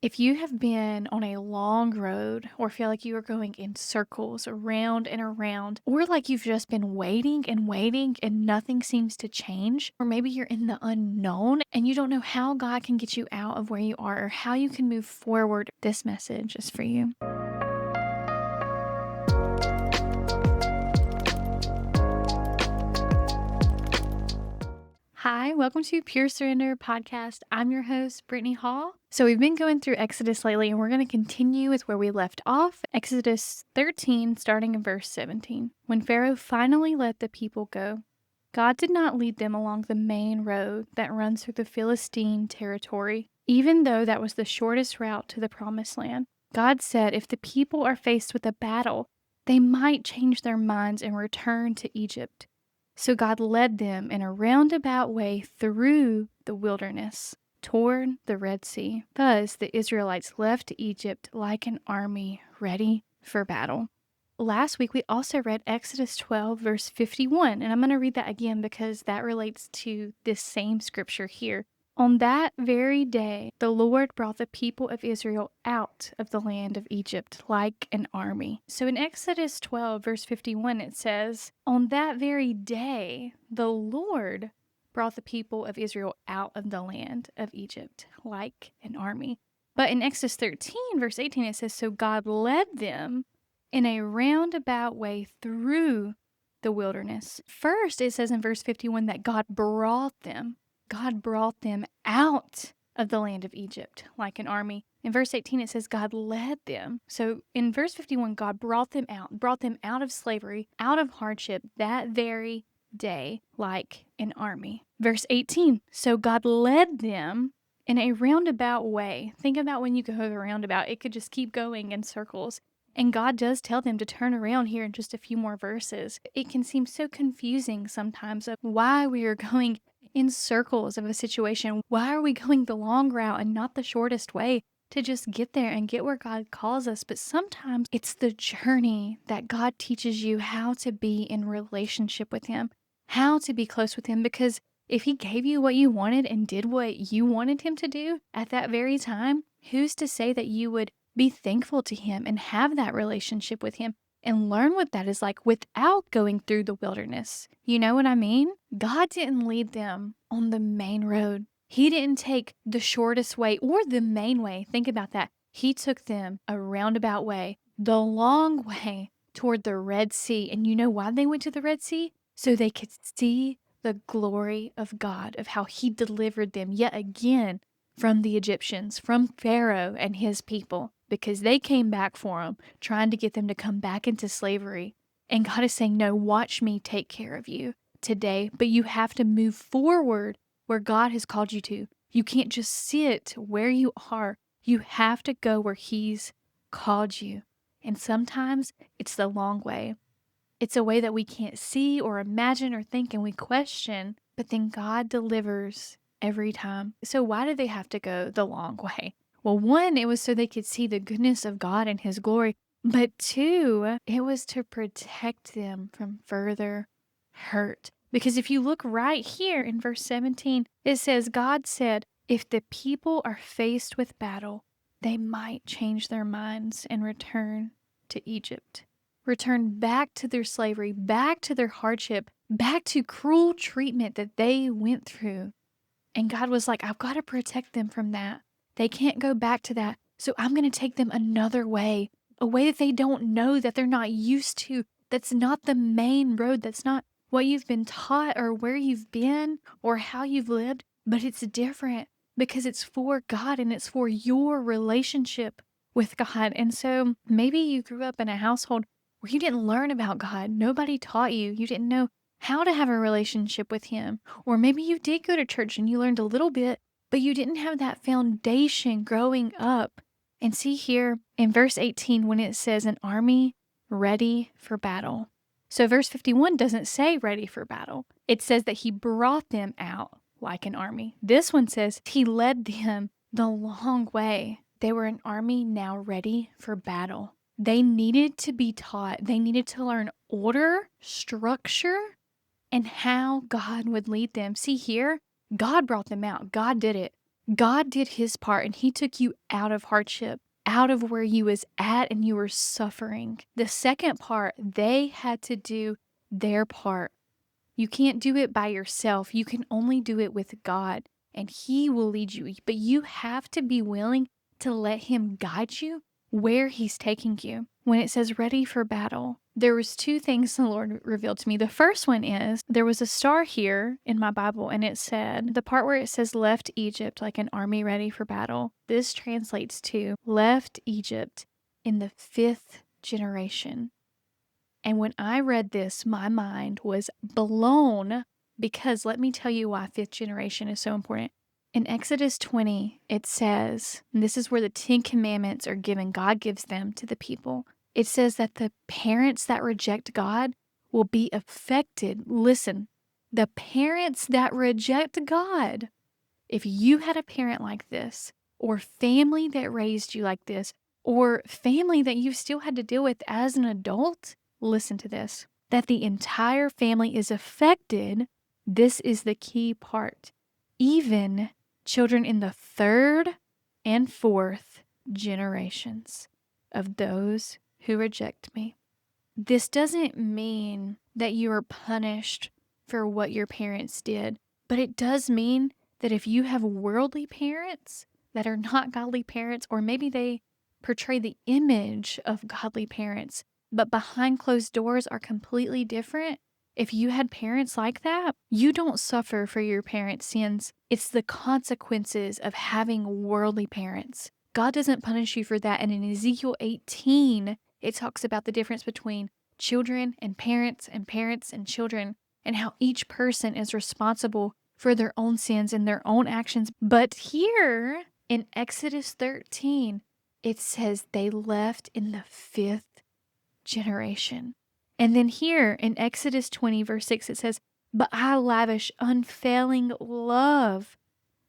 If you have been on a long road or feel like you are going in circles around and around, or like you've just been waiting and nothing seems to change, or maybe you're in the unknown and you don't know how God can get you out of where you are or how you can move forward, this message is for you. Hi, welcome to Pure Surrender Podcast. I'm your host, Brittany Hall. So we've been going through Exodus lately, and we're going to continue with where we left off, Exodus 13, starting in verse 17. When Pharaoh finally let the people go, God did not lead them along the main road that runs through the Philistine territory, even though that was the shortest route to the Promised Land. God said if the people are faced with a battle, they might change their minds and return to Egypt. So God led them in a roundabout way through the wilderness toward the Red Sea. Thus, the Israelites left Egypt like an army ready for battle. Last week, we also read Exodus 12, verse 51, and I'm going to read that again because that relates to this same scripture here. On that very day, the Lord brought the people of Israel out of the land of Egypt like an army. So in Exodus 12, verse 51, it says, on that very day, the Lord brought the people of Israel out of the land of Egypt like an army. But in Exodus 13, verse 18, it says, so God led them in a roundabout way through the wilderness. First, it says in verse 51 that God brought them out of the land of Egypt like an army. In verse 18, it says God led them. So in verse 51, God brought them out of slavery, out of hardship that very day like an army. Verse 18, so God led them in a roundabout way. Think about when you go the roundabout, it could just keep going in circles. And God does tell them to turn around here in just a few more verses. It can seem so confusing sometimes of why we are going in circles of a situation. Why are we going the long route and not the shortest way to just get there and get where God calls us? But sometimes it's the journey that God teaches you how to be in relationship with Him, how to be close with Him, because if He gave you what you wanted and did what you wanted Him to do at that very time, who's to say that you would be thankful to Him and have that relationship with Him and learn what that is like without going through the wilderness? You know what I mean? God didn't lead them on the main road. He didn't take the shortest way or the main way. Think about that. He took them a roundabout way, the long way toward the Red Sea. And you know why they went to the Red Sea? So they could see the glory of God, of how He delivered them yet again from the Egyptians, from Pharaoh and his people, because they came back for them, trying to get them to come back into slavery. And God is saying, no, watch me take care of you today, but you have to move forward where God has called you to. You can't just sit where you are. You have to go where He's called you. And sometimes it's the long way. It's a way that we can't see or imagine or think, and we question, but then God delivers every time. So why did they have to go the long way? Well, one, it was so they could see the goodness of God and His glory. But two, it was to protect them from further hurt. Because if you look right here in verse 17, it says, God said, if the people are faced with battle, they might change their minds and return to Egypt. Return back to their slavery, back to their hardship, back to cruel treatment that they went through. And God was like, I've got to protect them from that. They can't go back to that. So I'm going to take them another way, a way that they don't know, that they're not used to, that's not the main road, that's not what you've been taught or where you've been or how you've lived, but it's different because it's for God and it's for your relationship with God. And so maybe you grew up in a household where you didn't learn about God. Nobody taught you. You didn't know how to have a relationship with Him. Or maybe you did go to church and you learned a little bit, but you didn't have that foundation growing up. And see here in verse 18 when it says an army ready for battle. So verse 51 doesn't say ready for battle. It says that He brought them out like an army. This one says He led them the long way. They were an army now ready for battle. They needed to be taught. They needed to learn order, structure, and how God would lead them. See here, God brought them out. God did it. God did his part and he took you out of hardship, out of where you was at and you were suffering. The second part, they had to do their part. You can't do it by yourself. You can only do it with God, and he will lead you. But you have to be willing to let him guide you where he's taking you. When it says ready for battle, there was two things the Lord revealed to me. The first one is there was a star here in my Bible, and it said, the part where it says left Egypt like an army ready for battle, this translates to left Egypt in the 5th generation. And when I read this, my mind was blown, because let me tell you why 5th generation is so important. In Exodus 20, it says, and this is where the 10 Commandments are given, God gives them to the people. It says that the parents that reject God will be affected. Listen, the parents that reject God. If you had a parent like this, or family that raised you like this, or family that you still had to deal with as an adult, listen to this, that the entire family is affected. This is the key part. Even children in the 3rd and 4th generations of those who reject me. This doesn't mean that you are punished for what your parents did, but it does mean that if you have worldly parents that are not godly parents, or maybe they portray the image of godly parents, but behind closed doors are completely different. If you had parents like that, you don't suffer for your parents' sins. It's the consequences of having worldly parents. God doesn't punish you for that. And in Ezekiel 18, it talks about the difference between children and parents and children, and how each person is responsible for their own sins and their own actions. But here in Exodus 13, it says they left in the 5th generation. And then here in Exodus 20, verse 6, it says, but I lavish unfailing love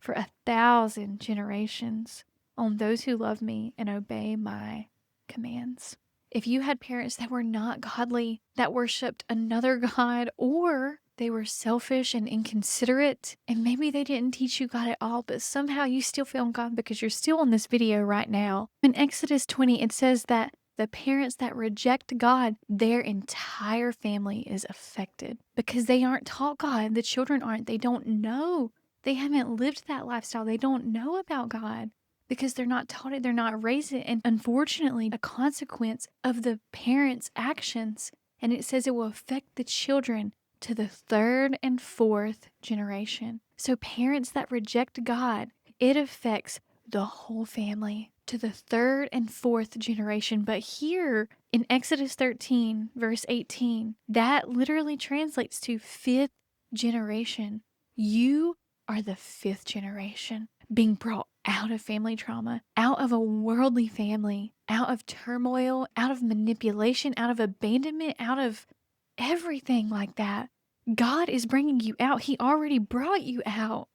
for 1,000 generations on those who love me and obey my commands. If you had parents that were not godly, that worshiped another god, or they were selfish and inconsiderate, and maybe they didn't teach you God at all, but somehow you still found God because you're still on this video right now. In Exodus 20, it says that the parents that reject God, their entire family is affected because they aren't taught God. The children aren't. They don't know. They haven't lived that lifestyle. They don't know about God because they're not taught it. They're not raised it. And unfortunately, a consequence of the parents' actions, and it says it will affect the children to the 3rd and 4th generation. So parents that reject God, it affects the whole family to the 3rd and 4th generation. But here in Exodus 13, verse 18, that literally translates to 5th generation. You are the 5th generation being brought out of family trauma, out of a worldly family, out of turmoil, out of manipulation, out of abandonment, out of everything like that. God is bringing you out. He already brought you out.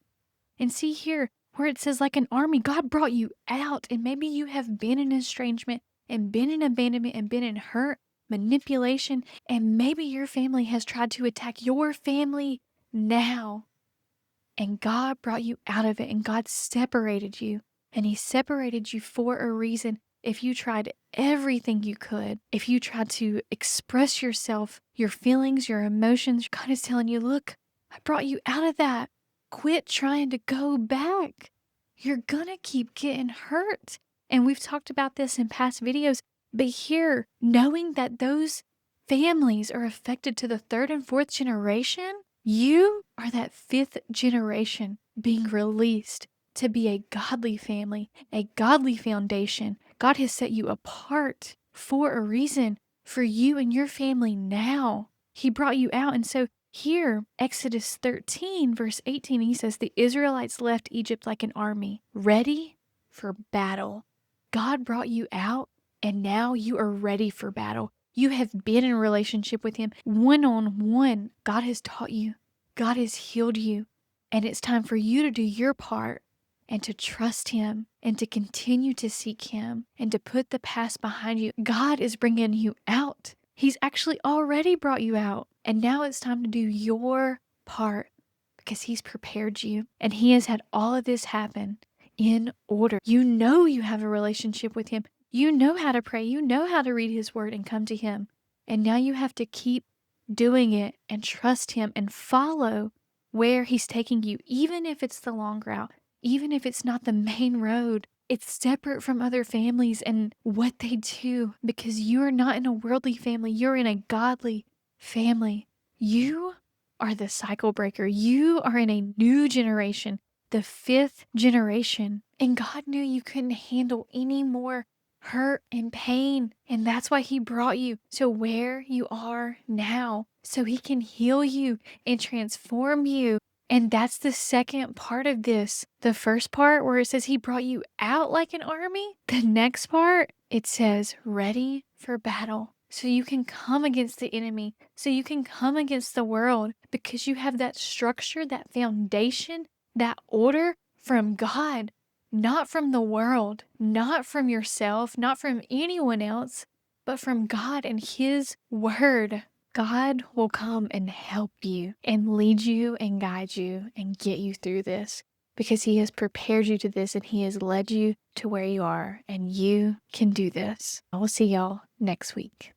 And see here, where it says like an army, God brought you out. And maybe you have been in estrangement and been in abandonment and been in hurt, manipulation, and maybe your family has tried to attack your family now. And God brought you out of it, and God separated you. And he separated you for a reason. If you tried everything you could, if you tried to express yourself, your feelings, your emotions, God is telling you, look, I brought you out of that. Quit trying to go back. You're gonna keep getting hurt. And we've talked about this in past videos, but here, knowing that those families are affected to the 3rd and 4th generation, you are that 5th generation being released to be a godly family, a godly foundation. God has set you apart for a reason for you and your family now. He brought you out. And so here, Exodus 13, verse 18, he says, the Israelites left Egypt like an army, ready for battle. God brought you out, and now you are ready for battle. You have been in a relationship with him one-on-one. God has taught you. God has healed you. And it's time for you to do your part and to trust him and to continue to seek him and to put the past behind you. God is bringing you out. He's actually already brought you out. And now it's time to do your part because he's prepared you. And he has had all of this happen in order. You know you have a relationship with Him. You know how to pray. You know how to read His Word and come to Him. And now you have to keep doing it and trust Him and follow where He's taking you, even if it's the long route, even if it's not the main road. It's separate from other families and what they do, because you are not in a worldly family. You're in a godly family. You are the cycle breaker. You are in a new generation, the 5th generation. And God knew you couldn't handle any more hurt and pain. And that's why He brought you to where you are now, so He can heal you and transform you. And that's the second part of this. The first part where it says He brought you out like an army. The next part, it says ready for battle. So you can come against the enemy. So you can come against the world, because you have that structure, that foundation, that order from God, not from the world, not from yourself, not from anyone else, but from God and His Word. God will come and help you and lead you and guide you and get you through this, because He has prepared you to this and He has led you to where you are, and you can do this. I will see y'all next week.